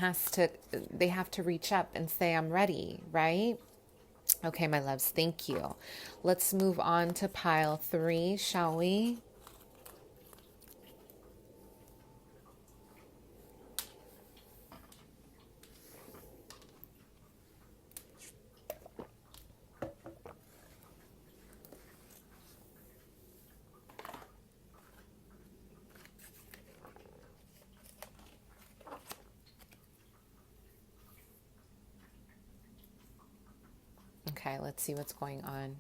they have to reach up and say, I'm ready, right? Okay, my loves, thank you. Let's move on to pile 3, shall we? Okay, let's see what's going on.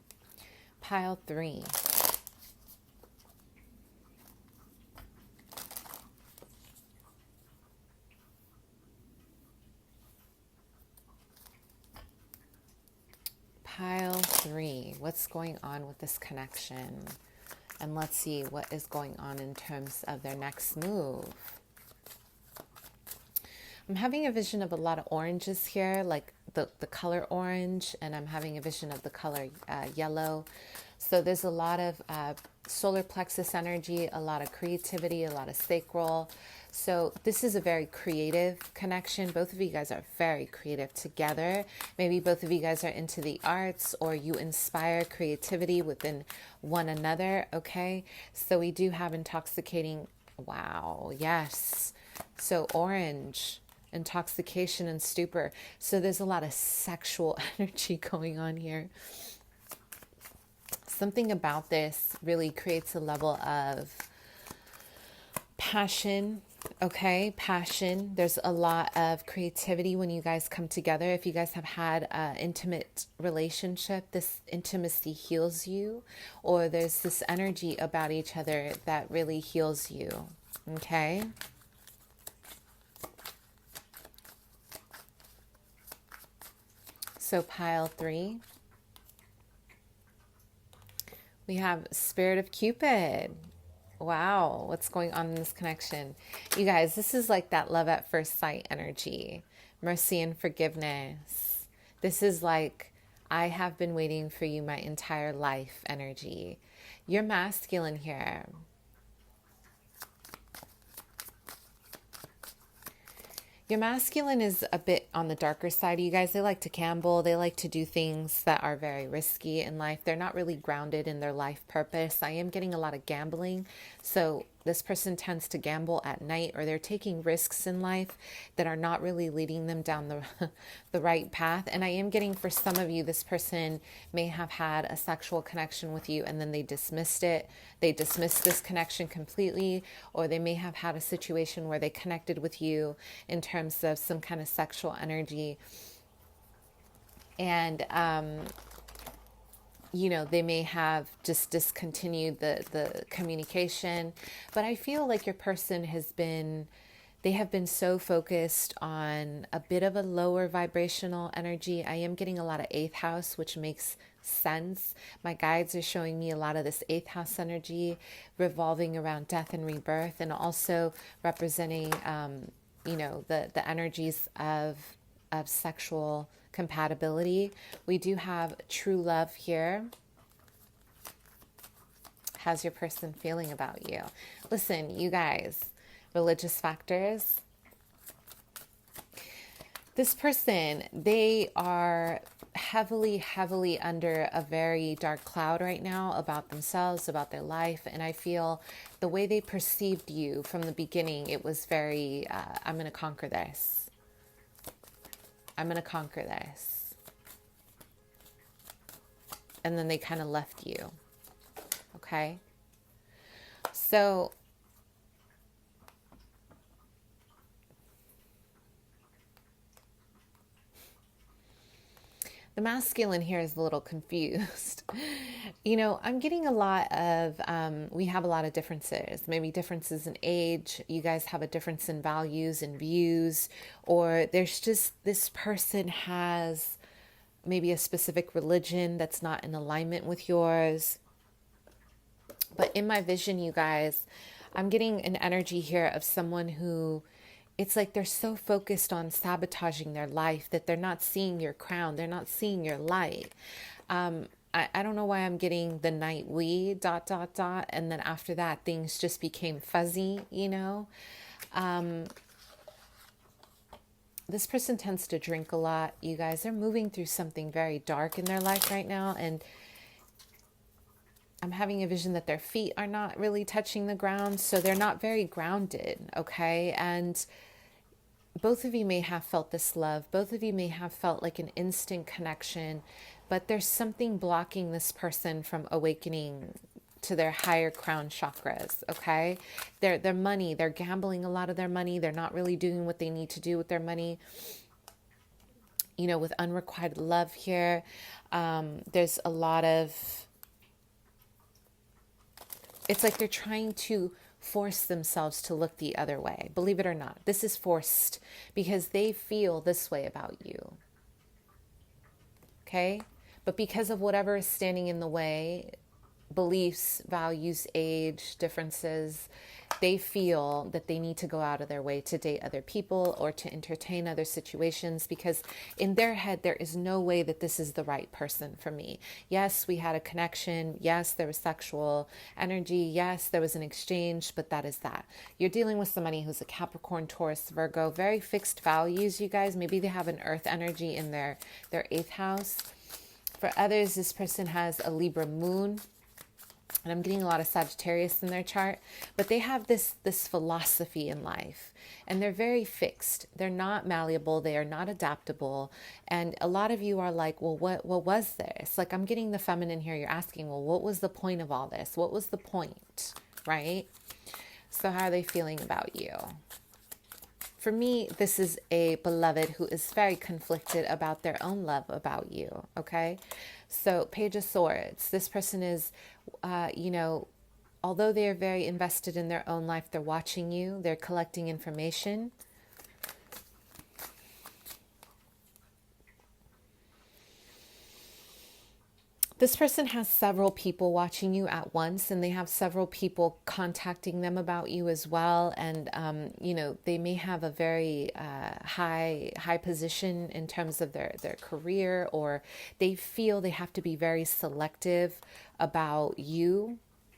Pile 3. Pile 3. What's going on with this connection? And let's see what is going on in terms of their next move. I'm having a vision of a lot of oranges here, like the color orange, and I'm having a vision of the color yellow. So there's a lot of solar plexus energy, a lot of creativity, a lot of sacral. So this is a very creative connection. Both of you guys are very creative together. Maybe both of you guys are into the arts, or you inspire creativity within one another, okay? So we do have intoxicating, wow, yes. So orange, intoxication and stupor. So there's a lot of sexual energy going on here. Something about this really creates a level of passion, okay? Passion. There's a lot of creativity when you guys come together. If you guys have had an intimate relationship, this intimacy heals you, or there's this energy about each other that really heals you, okay? So pile 3. We have Spirit of Cupid. Wow, what's going on in this connection? You guys, this is like that love at first sight energy. Mercy and forgiveness. This is like, I have been waiting for you my entire life energy. You're masculine here. Your masculine is a bit on the darker side. You guys, they like to gamble. They like to do things that are very risky in life. They're not really grounded in their life purpose. I am getting a lot of gambling. So This person tends to gamble at night, or they're taking risks in life that are not really leading them down the right path. And I am getting, for some of you, this person may have had a sexual connection with you and then they dismissed it. They dismissed this connection completely, or they may have had a situation where they connected with you in terms of some kind of sexual energy. And, they may have just discontinued the communication, but I feel like your person they have been so focused on a bit of a lower vibrational energy. I am getting a lot of 8th house, which makes sense. My guides are showing me a lot of this 8th house energy revolving around death and rebirth, and also representing, the energies of sexual compatibility. We do have true love here. How's your person feeling about you? Listen, you guys, religious factors. This person, they are heavily, heavily under a very dark cloud right now about themselves, about their life. And I feel the way they perceived you from the beginning, it was very, I'm going to conquer this. I'm going to conquer this. And then they kind of left you. Okay? So, the masculine here is a little confused. I'm getting a lot of, we have a lot of differences, maybe differences in age. You guys have a difference in values and views, or there's just this person has maybe a specific religion that's not in alignment with yours. But in my vision, you guys, I'm getting an energy here of someone who, it's like they're so focused on sabotaging their life that they're not seeing your crown. They're not seeing your light. I don't know why I'm getting the night we ... And then after that, things just became fuzzy, This person tends to drink a lot. You guys, they're moving through something very dark in their life right now. And I'm having a vision that their feet are not really touching the ground. So they're not very grounded. Okay. And both of you may have felt this love. Both of you may have felt like an instant connection, but there's something blocking this person from awakening to their higher crown chakras. Okay. Their money, they're gambling a lot of their money. They're not really doing what they need to do with their money. With unrequited love here, there's a lot of, it's like they're trying to force themselves to look the other way. Believe it or not, this is forced because they feel this way about you. Okay? But because of whatever is standing in the way, beliefs, values, age, differences, they feel that they need to go out of their way to date other people or to entertain other situations, because in their head, there is no way that this is the right person for me. Yes, we had a connection. Yes, there was sexual energy. Yes, there was an exchange, but that is that. You're dealing with somebody who's a Capricorn, Taurus, Virgo, very fixed values, you guys. Maybe they have an earth energy in their 8th house. For others, this person has a Libra moon. And I'm getting a lot of Sagittarius in their chart, but they have this philosophy in life, and they're very fixed. They're not malleable. They are not adaptable. And a lot of you are like, well, what was this? Like, I'm getting the feminine here. You're asking, well, what was the point of all this? What was the point? Right? So how are they feeling about you? For me, this is a beloved who is very conflicted about their own love about you. Okay. So Page of Swords, this person is, although they are very invested in their own life, they're watching you, they're collecting information. This person has several people watching you at once, and they have several people contacting them about you as well. And, they may have a very high position in terms of their career, or they feel they have to be very selective about you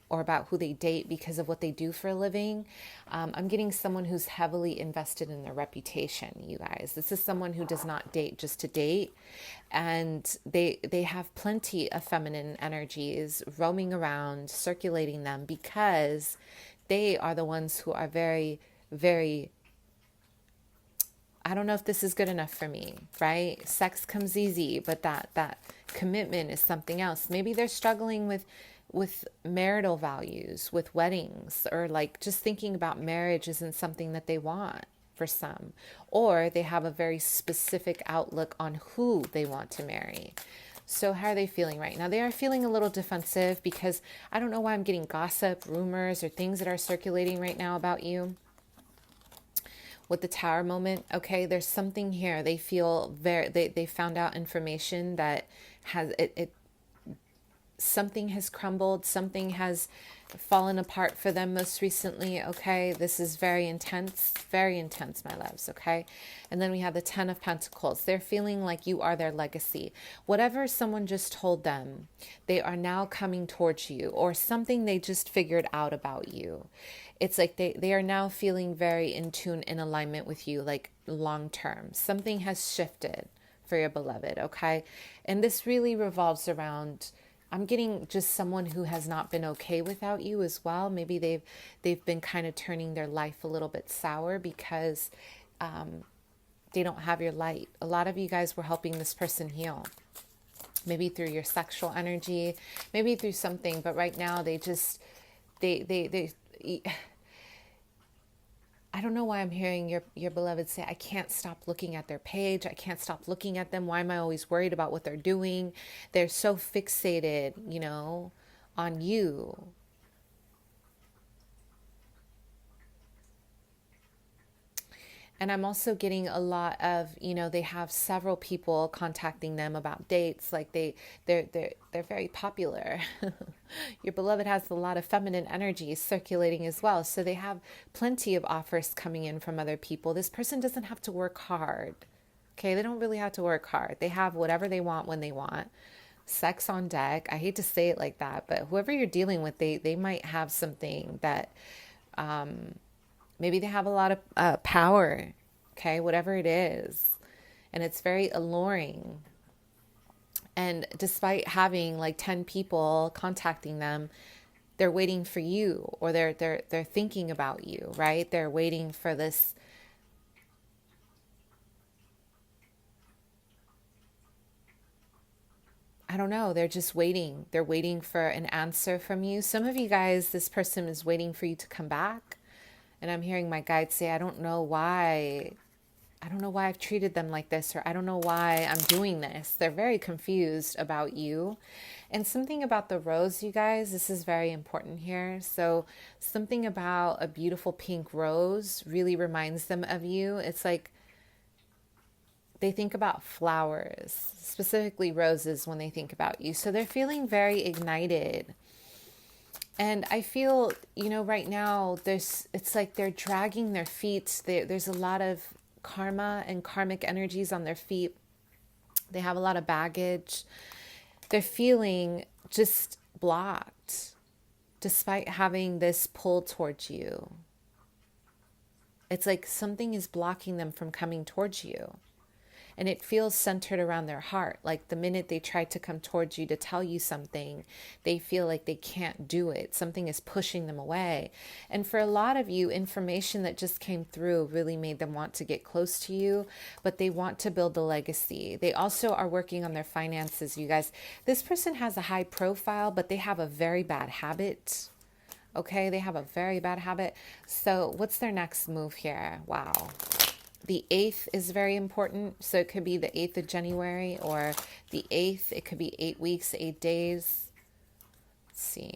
or about who they date because of what they do for a living. I'm getting someone who's heavily invested in their reputation, you guys. This is someone who does not date just to date. And they have plenty of feminine energies roaming around, circulating them, because they are the ones who are very, very, I don't know if this is good enough for me, right? Sex comes easy, but that commitment is something else. Maybe they're struggling with marital values, with weddings, or like just thinking about marriage isn't something that they want for some. Or they have a very specific outlook on who they want to marry. So how are they feeling right now? They are feeling a little defensive because I don't know why I'm getting gossip, rumors, or things that are circulating right now about you. With the Tower moment, okay, there's something here. They feel they found out information that has something has crumbled, something has fallen apart for them most recently, okay? This is very intense, my loves, okay? And then we have the Ten of Pentacles. They're feeling like you are their legacy. Whatever someone just told them, they are now coming towards you, or something they just figured out about you. It's like they are now feeling very in tune, in alignment with you, like long term. Something has shifted for your beloved, okay? And this really revolves around, I'm getting just someone who has not been okay without you as well. Maybe they've been kind of turning their life a little bit sour because they don't have your light. A lot of you guys were helping this person heal. Maybe through your sexual energy, maybe through something, but right now they just, they I don't know why I'm hearing your beloved say, I can't stop looking at their page. I can't stop looking at them. Why am I always worried about what they're doing? They're so fixated, on you. And I'm also getting a lot of, they have several people contacting them about dates. Like they're very popular. Your beloved has a lot of feminine energy circulating as well. So they have plenty of offers coming in from other people. This person doesn't have to work hard. Okay, they don't really have to work hard. They have whatever they want when they want. Sex on deck. I hate to say it like that, but whoever you're dealing with, they might have something that maybe they have a lot of power, okay, whatever it is. And it's very alluring. And despite having like 10 people contacting them, they're waiting for you, or they're thinking about you, right? They're waiting for this. I don't know. They're just waiting. They're waiting for an answer from you. Some of you guys, this person is waiting for you to come back. And I'm hearing my guides say, I don't know why I've treated them like this, or I don't know why I'm doing this. They're very confused about you. And something about the rose, you guys, this is very important here. So something about a beautiful pink rose really reminds them of you. It's like they think about flowers, specifically roses, when they think about you. So they're feeling very ignited. And I feel, right now, it's like they're dragging their feet. There's a lot of karma and karmic energies on their feet. They have a lot of baggage. They're feeling just blocked, despite having this pull towards you. It's like something is blocking them from coming towards you. And it feels centered around their heart. Like the minute they try to come towards you to tell you something, they feel like they can't do it. Something is pushing them away. And for a lot of you, information that just came through really made them want to get close to you, but they want to build a legacy. They also are working on their finances, you guys. This person has a high profile, but they have a very bad habit. Okay, they have a very bad habit. So what's their next move here? Wow. The 8th is very important. So it could be the 8th of January or the 8th. It could be 8 weeks, 8 days. Let's see.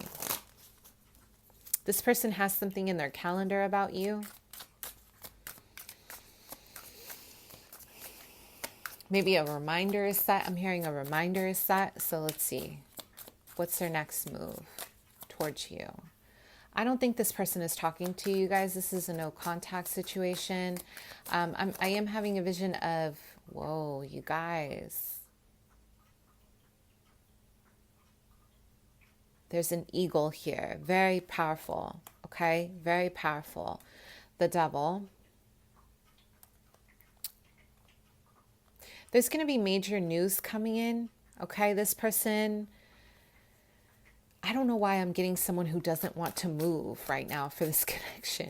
This person has something in their calendar about you. Maybe a reminder is set. I'm hearing a reminder is set. So let's see. What's their next move towards you? I don't think this person is talking to you guys. This is a no contact situation. I am having a vision of, whoa, you guys. There's an eagle here. Very powerful. Okay. Very powerful. The Devil. There's going to be major news coming in. Okay. This person, I don't know why I'm getting someone who doesn't want to move right now for this connection.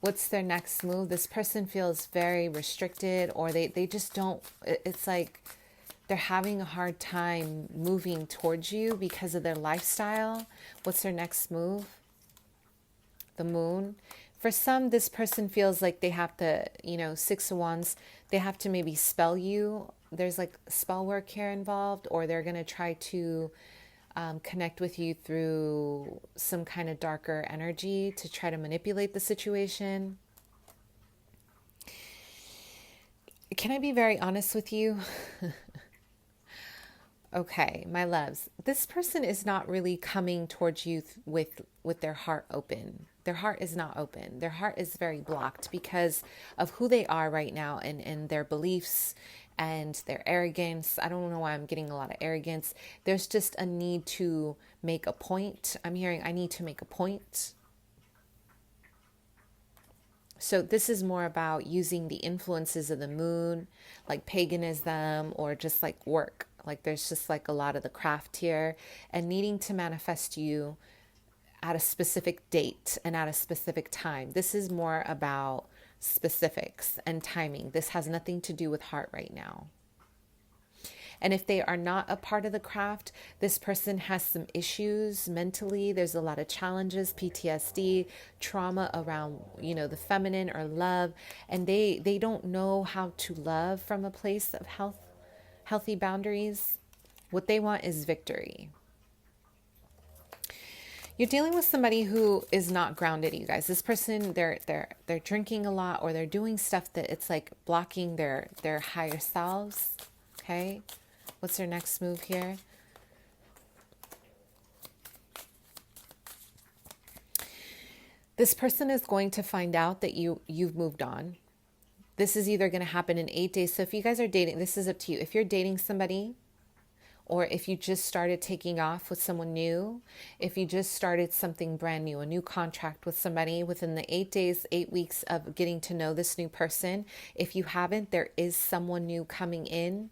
What's their next move? This person feels very restricted, or they just don't, it's like they're having a hard time moving towards you because of their lifestyle. What's their next move? The moon. For some, this person feels like they have to, Six of Wands, they have to maybe spell you. There's like spell work here involved, or they're going to try to connect with you through some kind of darker energy to try to manipulate the situation. Can I be very honest with you? Okay, my loves, this person is not really coming towards you with their heart open. Their heart is not open. Their heart is very blocked because of who they are right now, and their beliefs and their arrogance. I don't know why I'm getting a lot of arrogance. There's just a need to make a point. I'm hearing I need to make a point. So this is more about using the influences of the moon, like paganism, or just like work. Like there's just like a lot of the craft here, and needing to manifest you at a specific date and at a specific time. This is more about specifics and timing. This has nothing to do with heart right now. And if they are not a part of the craft, this person has some issues mentally. There's a lot of challenges, PTSD, trauma around, the feminine or love. And they don't know how to love from a place of healthy boundaries. What they want is victory. You're dealing with somebody who is not grounded, you guys. This person, they're drinking a lot, or they're doing stuff that it's like blocking their higher selves. Okay? What's their next move here? This person is going to find out that you've moved on. This is either going to happen in 8 days. So if you guys are dating, this is up to you. If you're dating somebody, or if you just started taking off with someone new, if you just started something brand new, a new contract with somebody within the 8 days, 8 weeks of getting to know this new person, if you haven't, there is someone new coming in,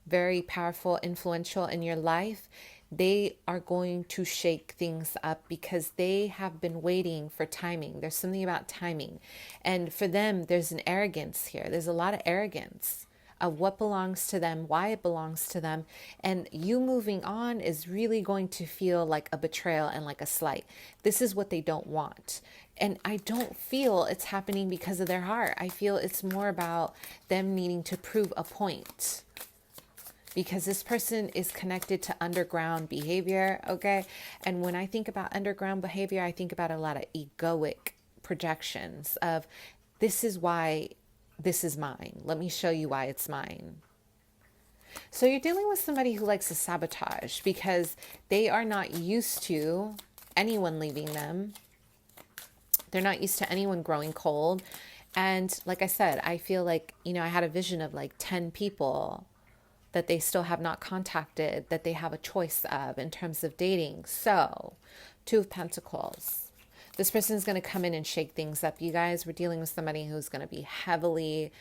very powerful, influential in your life. They are going to shake things up because they have been waiting for timing. There's something about timing. And for them, there's an arrogance here. There's a lot of arrogance of what belongs to them, why it belongs to them. And you moving on is really going to feel like a betrayal and like a slight. This is what they don't want. And I don't feel it's happening because of their heart. I feel it's more about them needing to prove a point. Because this person is connected to underground behavior, okay? And when I think about underground behavior, I think about a lot of egoic projections of, this is why this is mine. Let me show you why it's mine. So you're dealing with somebody who likes to sabotage because they are not used to anyone leaving them. They're not used to anyone growing cold. And like I said, I feel like, I had a vision of like 10 people that they still have not contacted, that they have a choice of in terms of dating. So, 2 of Pentacles. This person is going to come in and shake things up, you guys. We're dealing with somebody who's going to be heavily,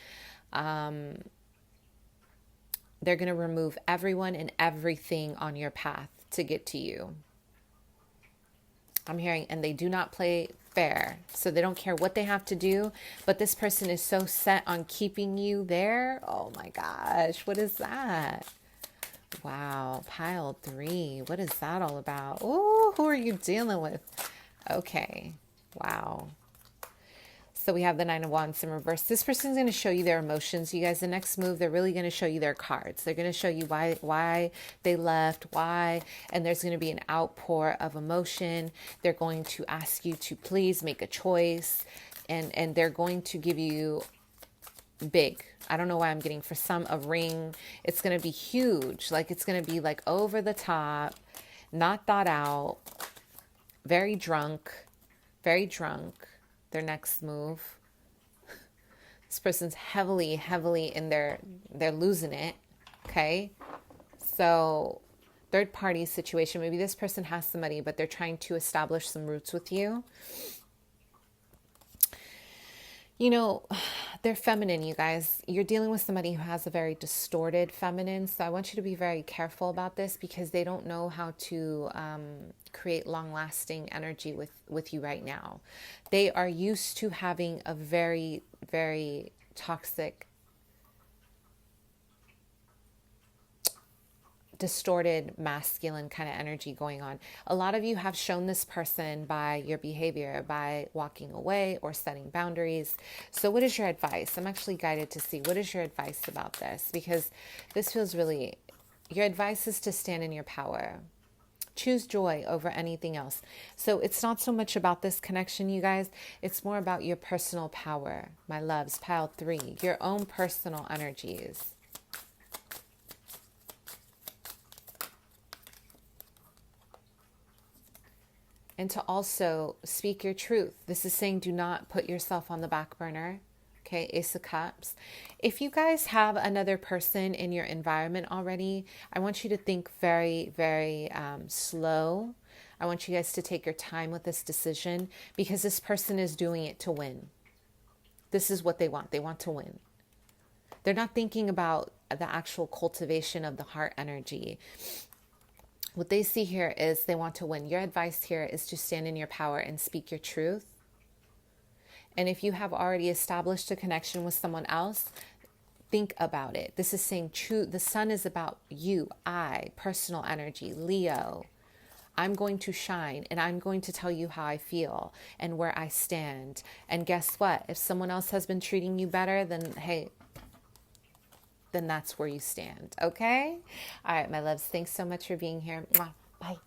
they're going to remove everyone and everything on your path to get to you. I'm hearing, and they do not play fair. So they don't care what they have to do, but this person is so set on keeping you there. Oh my gosh, what is that? Wow, pile 3. What is that all about? Oh, who are you dealing with? Okay, wow. So we have the 9 of Wands in reverse. This person's going to show you their emotions. You guys, the next move, they're really going to show you their cards. They're going to show you why they left, why, and there's going to be an outpour of emotion. They're going to ask you to please make a choice, and they're going to give you big. I don't know why I'm getting, for some, a ring. It's going to be huge. Like, it's going to be like over the top, not thought out, very drunk. Their next move. This person's heavily in they're losing it. Okay. So third party situation. Maybe this person has somebody, but they're trying to establish some roots with you. they're feminine, you guys. You're dealing with somebody who has a very distorted feminine. So I want you to be very careful about this because they don't know how to create long-lasting energy with you right now. They are used to having a very, very toxic, distorted masculine kind of energy going on. A lot of you have shown this person by your behavior, by walking away or setting boundaries. So what is your advice? I'm actually guided to see what is your advice about this, because this feels really, your advice is to stand in your power. Choose joy over anything else. So it's not so much about this connection, you guys. It's more about your personal power, my loves, pile 3, your own personal energies. And to also speak your truth. This is saying do not put yourself on the back burner. Okay, Ace of Cups. If you guys have another person in your environment already, I want you to think very, very slow. I want you guys to take your time with this decision because this person is doing it to win. This is what they want. They want to win. They're not thinking about the actual cultivation of the heart energy. What they see here is they want to win. Your advice here is to stand in your power and speak your truth. And if you have already established a connection with someone else, think about it. This is saying true. The sun is about you, personal energy, Leo. I'm going to shine and I'm going to tell you how I feel and where I stand. And guess what? If someone else has been treating you better, then hey, then that's where you stand. Okay? All right, my loves. Thanks so much for being here. Mwah. Bye.